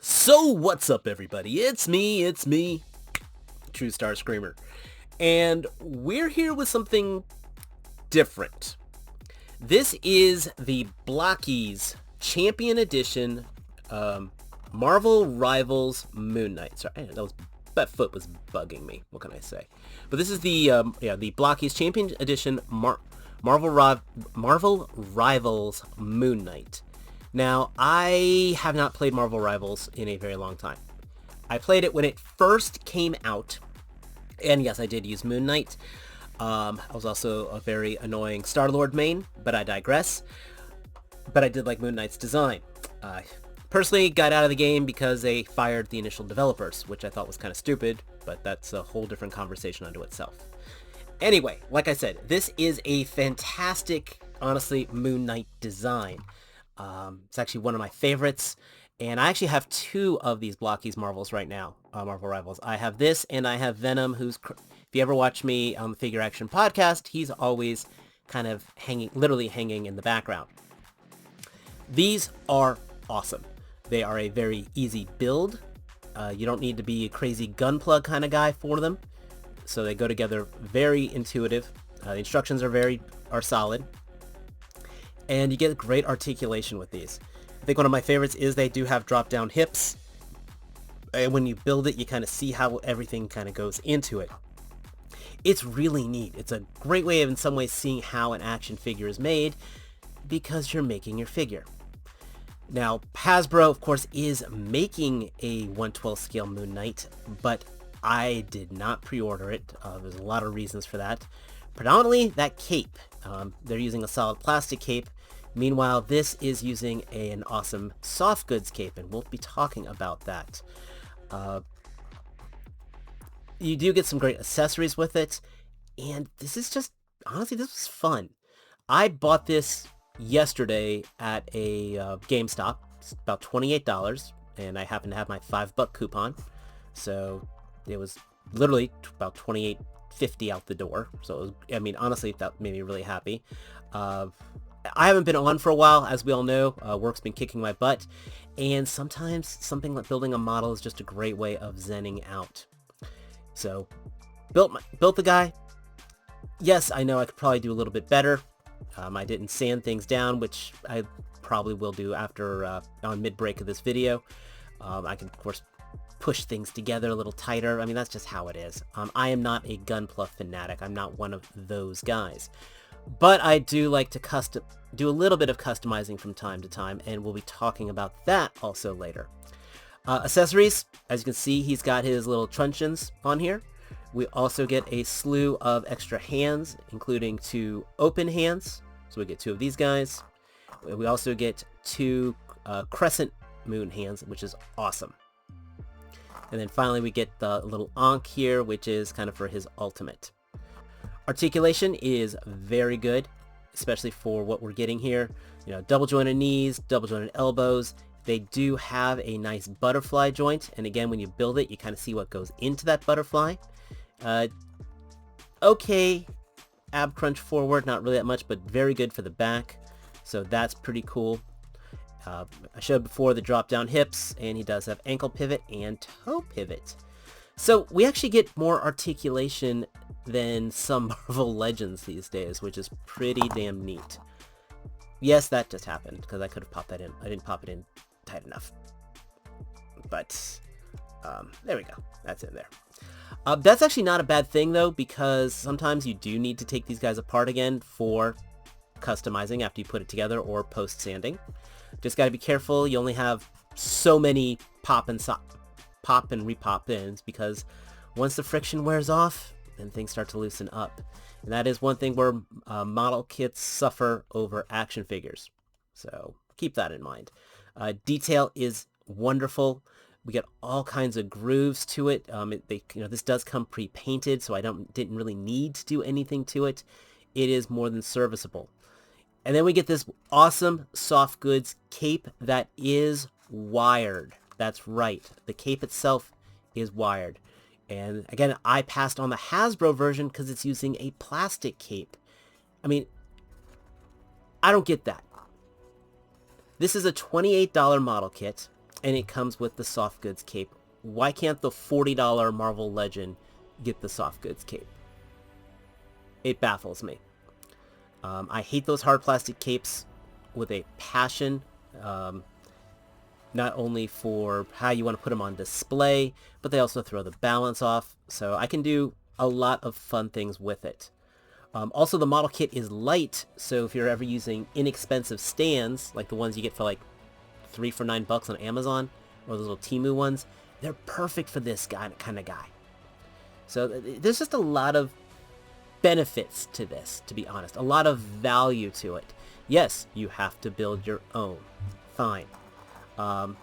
So what's up everybody? It's me, True Star Screamer. And we're here with something different. This is the Blokees Champion Edition Marvel Rivals Moon Knight. Sorry, that foot was bugging me. What can I say? But this is the the Blokees Champion Edition Marvel Rivals Moon Knight. Now, I have not played Marvel Rivals in a very long time. I played it when it first came out, and yes, I did use Moon Knight. I was also a very annoying Star-Lord main, but I digress. But I did like Moon Knight's design. I personally got out of the game because they fired the initial developers, which I thought was kind of stupid, but that's a whole different conversation unto itself. Anyway, like I said, this is a fantastic, honestly, Moon Knight design. It's actually one of my favorites, and I actually have two of these Blokees Marvels right now, Marvel Rivals. I have this, and I have Venom, who's, if you ever watch me on the Figure Action podcast, he's always kind of literally hanging in the background. These are awesome. They are a very easy build. You don't need to be a crazy gun plug kind of guy for them, so they go together very intuitive. The instructions are solid. And you get great articulation with these. I think one of my favorites is they do have drop-down hips. And when you build it, you kind of see how everything kind of goes into it. It's really neat. It's a great way of, in some ways, seeing how an action figure is made because you're making your figure. Now, Hasbro, of course, is making a 1/12 scale Moon Knight, but I did not pre-order it. There's a lot of reasons for that. Predominantly, that cape. They're using a solid plastic cape. Meanwhile, this is using an awesome soft goods cape, and we'll be talking about that. You do get some great accessories with it, and this is just, honestly, this was fun. I bought this yesterday at a GameStop. It's about $28, and I happen to have my $5 coupon, so it was literally about $28.50 out the door. So it was, I mean, honestly, that made me really happy. I haven't been on for a while, as we all know. Work's been kicking my butt, and sometimes something like building a model is just a great way of zenning out. So, built the guy. Yes, I know I could probably do a little bit better. I didn't sand things down, which I probably will do after on mid-break of this video. I can, of course, push things together a little tighter. I mean, that's just how it is. I am not a gunpla fanatic. I'm not one of those guys. But I do like to do a little bit of customizing from time to time, and we'll be talking about that also later. Accessories, as you can see, he's got his little truncheons on here. We also get a slew of extra hands, including 2 open hands. So we get 2 of these guys. We also get 2 crescent moon hands, which is awesome. And then finally we get the little Ankh here, which is kind of for his ultimate. Articulation is very good, especially for what we're getting here. You know, double jointed knees, double jointed elbows. They do have a nice butterfly joint, and again, when you build it, you kind of see what goes into that butterfly. Okay, ab crunch forward, not really that much, but very good for the back. So that's pretty cool. I showed before the drop down hips, and he does have ankle pivot and toe pivot. So we actually get more articulation than some Marvel Legends these days, which is pretty damn neat. Yes, that just happened, because I could have popped that in. I didn't pop it in tight enough. But, there we go. That's in there. That's actually not a bad thing, though, because sometimes you do need to take these guys apart again for customizing after you put it together or post-sanding. Just got to be careful. You only have so many pop and repop ins, because once the friction wears off, then things start to loosen up. And that is one thing where model kits suffer over action figures. So keep that in mind. Detail is wonderful. We get all kinds of grooves to it. This does come pre-painted, so I didn't really need to do anything to it. It is more than serviceable. And then we get this awesome soft goods cape that is wired. That's right. The cape itself is wired. And again, I passed on the Hasbro version because it's using a plastic cape. I mean, I don't get that. This is a $28 model kit. and it comes with the soft goods cape. Why can't the $40 Marvel Legend get the soft goods cape? It baffles me. I hate those hard plastic capes with a passion, not only for how you want to put them on display, but they also throw the balance off, so I can do a lot of fun things with it. Also, the model kit is light, so if you're ever using inexpensive stands, like the ones you get for like 3 for $9 on Amazon, or those little Temu ones, they're perfect for this kind of guy. So there's just a lot of benefits to this, to be honest. A lot of value to it. Yes, you have to build your own. Fine. One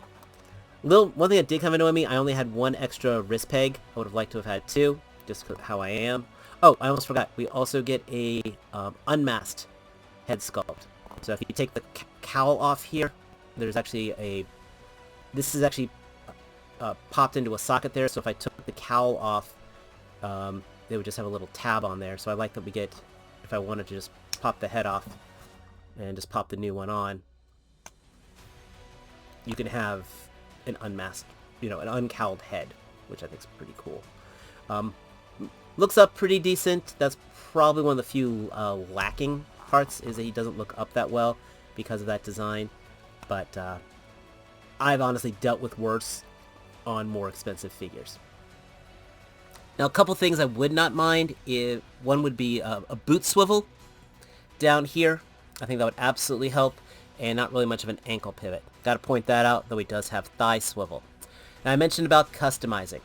thing that did kind of annoy me, I only had one extra wrist peg. I would have liked to have had 2, just how I am. Oh, I almost forgot. We also get a unmasked head sculpt. So if you take the cowl off here, there's actually a... This is actually popped into a socket there, so if I took the cowl off, they would just have a little tab on there. So I like that we get, if I wanted to just pop the head off and just pop the new one on, you can have an unmasked, an uncowled head, which I think is pretty cool. Looks up pretty decent. That's probably one of the few lacking parts, is that he doesn't look up that well because of that design. But I've honestly dealt with worse on more expensive figures. Now, a couple things I would not mind. One would be a boot swivel down here. I think that would absolutely help, and not really much of an ankle pivot. Got to point that out, though he does have thigh swivel. Now, I mentioned about customizing.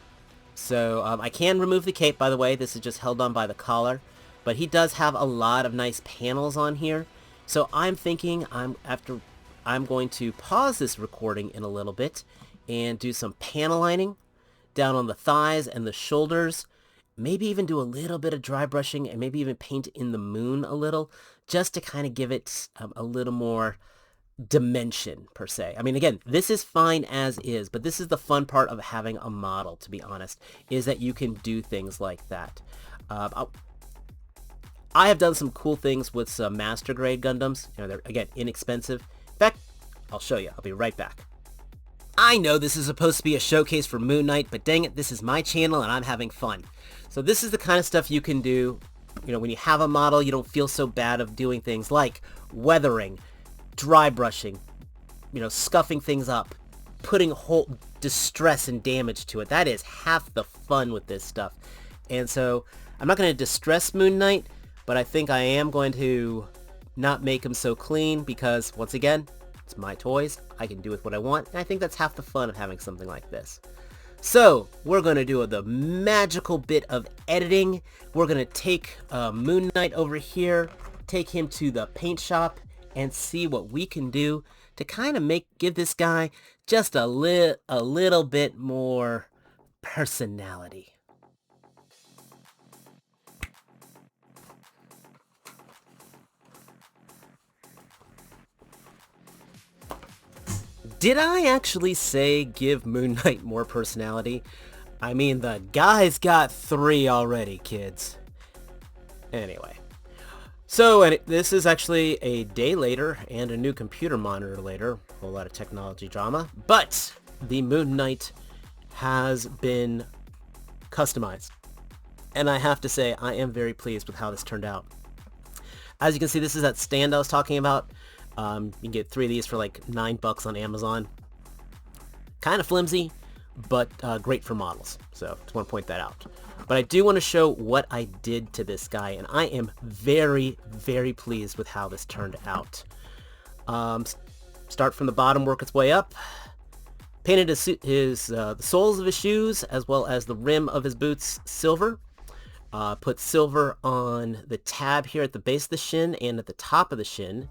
So I can remove the cape, by the way. This is just held on by the collar. But he does have a lot of nice panels on here. So I'm thinking I'm going to pause this recording in a little bit and do some panel lining down on the thighs and the shoulders. Maybe even do a little bit of dry brushing and maybe even paint in the moon a little, just to kind of give it a little more dimension, per se. I mean, again, this is fine as is, but this is the fun part of having a model, to be honest, is that you can do things like that. I have done some cool things with some master grade Gundams. They're, again, inexpensive. In fact, I'll show you. I'll be right back. I know this is supposed to be a showcase for Moon Knight, but dang it, this is my channel and I'm having fun. So this is the kind of stuff you can do. When you have a model, you don't feel so bad of doing things like weathering, dry brushing, scuffing things up, putting whole distress and damage to it. That is half the fun with this stuff. And so I'm not going to distress Moon Knight, but I think I am going to not make him so clean because, once again, it's my toys. I can do with what I want, and I think that's half the fun of having something like this. So we're going to do the magical bit of editing. We're going to take Moon Knight over here, take him to the paint shop, and see what we can do to kind of give this guy just a little bit more personality. Did I actually say give Moon Knight more personality? I mean, the guy's got 3 already, kids. Anyway. So, this is actually a day later and a new computer monitor later. A whole lot of technology drama. But the Moon Knight has been customized. And I have to say, I am very pleased with how this turned out. As you can see, this is that stand I was talking about. You can get 3 of these for like $9 on Amazon. Kind of flimsy, but great for models. So just want to point that out. But I do want to show what I did to this guy, and I am very, very pleased with how this turned out. Start from the bottom, work its way up. Painted the soles of his shoes as well as the rim of his boots silver. Put silver on the tab here at the base of the shin and at the top of the shin.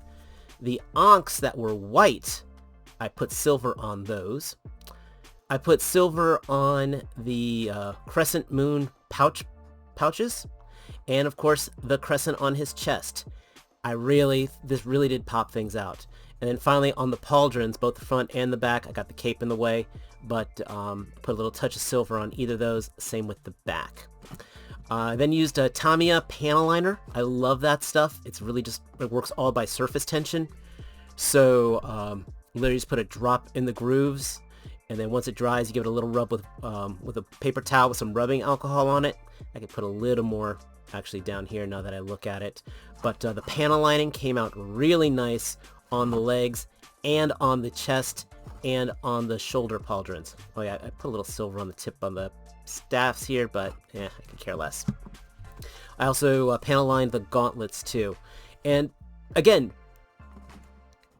The ankhs that were white, I put silver on those. I put silver on the crescent moon pouches, and of course the crescent on his chest. This really did pop things out. And then finally on the pauldrons, both the front and the back, I got the cape in the way, but put a little touch of silver on either of those, same with the back. Then used a Tamiya panel liner. I love that stuff. It's really it works all by surface tension. So literally just put a drop in the grooves And then once it dries, you give it a little rub with a paper towel with some rubbing alcohol on it. I could put a little more actually down here now that I look at it. But the panel lining came out really nice on the legs and on the chest and on the shoulder pauldrons. Oh yeah, I put a little silver on the tip on the staffs here, but I could care less. I also panel lined the gauntlets too. And again,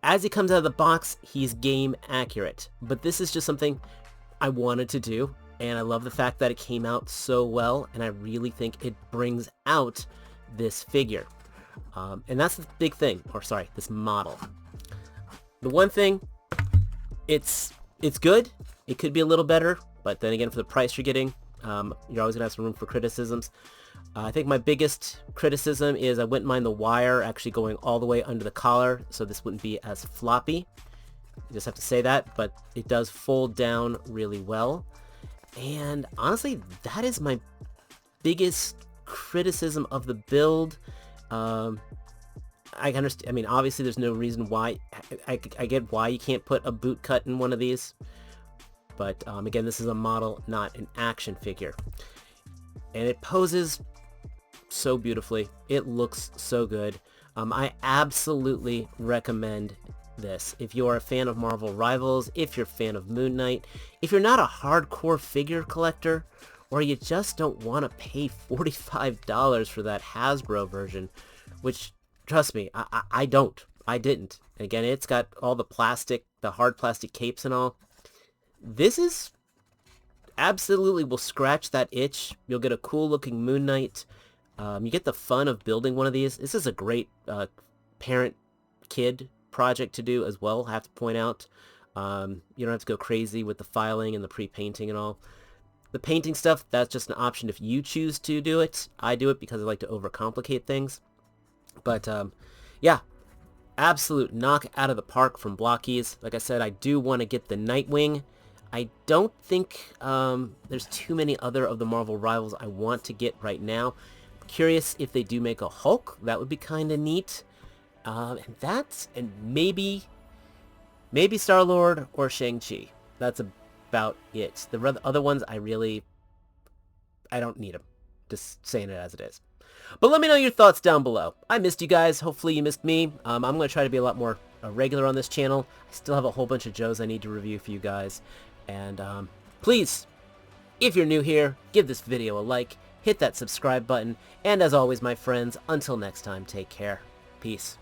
as he comes out of the box, he's game accurate. But this is just something I wanted to do, and I love the fact that it came out so well, and I really think it brings out this figure. And that's the big thing, or sorry, this model. The one thing, it's good. It could be a little better, but then again, for the price you're getting, you're always gonna have some room for criticisms. I think my biggest criticism is I wouldn't mind the wire actually going all the way under the collar, so this wouldn't be as floppy. I just have to say that, but it does fold down really well. And honestly, that is my biggest criticism of the build. I understand. I mean, obviously, there's no reason why. I get why you can't put a boot cut in one of these, but again, this is a model, not an action figure, and it poses so beautifully. It looks so good. I absolutely recommend this. If you're a fan of Marvel Rivals, if you're a fan of Moon Knight, if you're not a hardcore figure collector, or you just don't want to pay $45 for that Hasbro version, which, trust me, I didn't. And again, it's got all the plastic, the hard plastic capes and all. This is absolutely will scratch that itch. You'll get a cool looking Moon Knight. You get the fun of building one of these. This is a great parent-kid project to do as well, I have to point out. You don't have to go crazy with the filing and the pre-painting and all. The painting stuff, that's just an option if you choose to do it. I do it because I like to overcomplicate things. But yeah, absolute knock out of the park from Blokees. Like I said, I do want to get the Nightwing. I don't think there's too many other of the Marvel Rivals I want to get right now. Curious if they do make a Hulk. That would be kind of neat. And maybe Star-Lord or Shang-Chi. That's about it. The other ones, I don't need them. Just saying it as it is. But let me know your thoughts down below. I missed you guys. Hopefully you missed me. I'm going to try to be a lot more regular on this channel. I still have a whole bunch of Joes I need to review for you guys. And please, if you're new here, give this video a like, hit that subscribe button, and as always, my friends, until next time, take care. Peace.